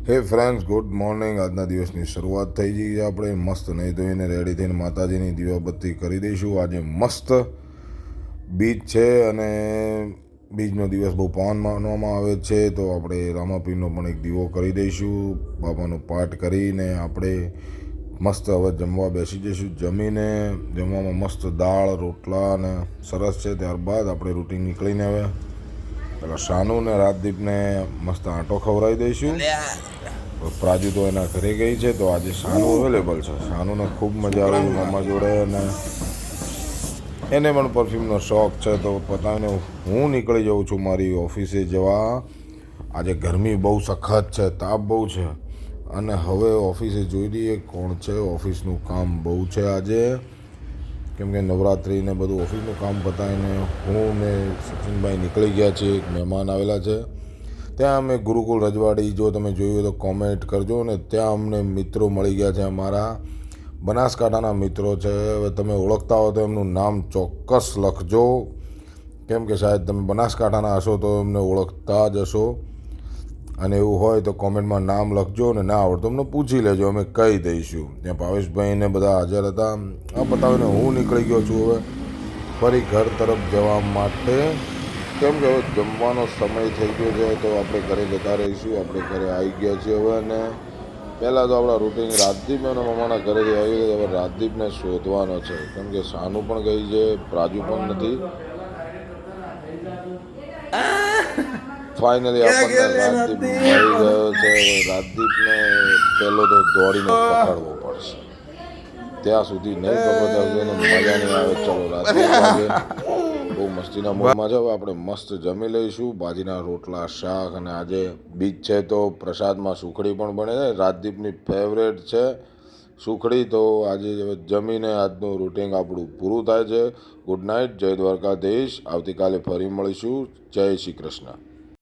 હે friends, good morning. આજના દિવસની શરૂઆત થઈ ગઈ છે. આપણે મસ્ત નહીં ધોઈને રેડી થઈને માતાજીની દીવાબત્તી કરી દઈશું. આજે મસ્ત બીજ છે અને બીજનો દિવસ બહુ પાવન માનવામાં આવે છે. તો આપણે રામાપીરનો પણ એક દીવો કરી દઈશું. બાબાનો પાઠ કરીને આપણે મસ્ત હવે જમવા બેસી જઈશું. જમીને જમવામાં મસ્ત દાળ રોટલા અને સરસ છે. ત્યારબાદ આપણે રૂટીન નીકળીને હવે પેલા શાનુ ને રાજદીપને મસ્ત આંટો ખવડાવી દઈશું. પ્રાજુ તો એના ઘરે ગઈ છે, તો આજે શાનુ અવેલેબલ છે. શાનુને ખૂબ મજા આવે છે મમ્મા જોડે, અને એને પણ પરફ્યુમનો શોખ છે. તો પતાવીને હું નીકળી જાઉં છું મારી ઓફિસે જવા. આજે ગરમી બહુ સખત છે, તાપ બહુ છે, અને હવે ઓફિસે જોઈ લઈએ કોણ છે. ઓફિસનું કામ બહુ છે આજે, કેમ કે નવરાત્રિને બધું ઓફિસનું કામ પતાવીને હું ને સચિનભાઈ નીકળી ગયા છીએ. એક મહેમાન આવેલા છે ત્યાં. અમે ગુરુકુલ રજવાડી, જો તમે જોયું હોય તો કોમેન્ટ કરજો. ને ત્યાં અમને મિત્રો મળી ગયા છે, અમારા બનાસકાંઠાના મિત્રો છે. હવે તમે ઓળખતા હો તો એમનું નામ ચોક્કસ લખજો, કેમ કે શાયદ તમે બનાસકાંઠાના હશો તો એમને ઓળખતા જ હશો. અને એવું હોય તો કોમેન્ટમાં નામ લખજો, અને ના આવડે તો અમને પૂછી લેજો, અમે કહી દઈશું. ત્યાં ભાવેશભાઈને બધા હાજર હતા. આ બતાવીને હું નીકળી ગયો છું હવે ફરી ઘર તરફ જવા માટે, કેમ કે હવે જમવાનો સમય થઈ ગયો છે. તો આપણે ઘરે જતા રહીશું. આપણે ઘરે આવી ગયા છીએ હવે. અને પહેલાં તો આપણા રૂટિન રાજદીપ અને મમ્માના ઘરેથી આવી ગયો. હવે રાજદીપને શોધવાનો છે, કેમ કે શાનુ પણ ગઈ છે, પ્રાજુ પણ નથી. ફાઇનલી આપણને રાજદીપ મળી ગયો છે. રાજદીપને પહેલો તો દોડીને પકડવો પડશે. ત્યાં સુધી નહીં પકડો ત્યાં સુધી એને મજા નહીં આવે. ચલો રાજદીપ આજે બહુ મસ્તીના મૂડમાં છે. હવે આપણે મસ્ત જમી લઈશું. ભાજીના રોટલા, શાક, અને આજે બીજ છે તો પ્રસાદમાં સુખડી પણ બને છે. રાજદીપની ફેવરેટ છે સુખડી. તો આજે હવે જમીને આજનું રૂટિન આપણું પૂરું થાય છે. ગુડ નાઇટ, જય દ્વારકાધીશ. આવતીકાલે ફરી મળીશું. જય શ્રી કૃષ્ણ.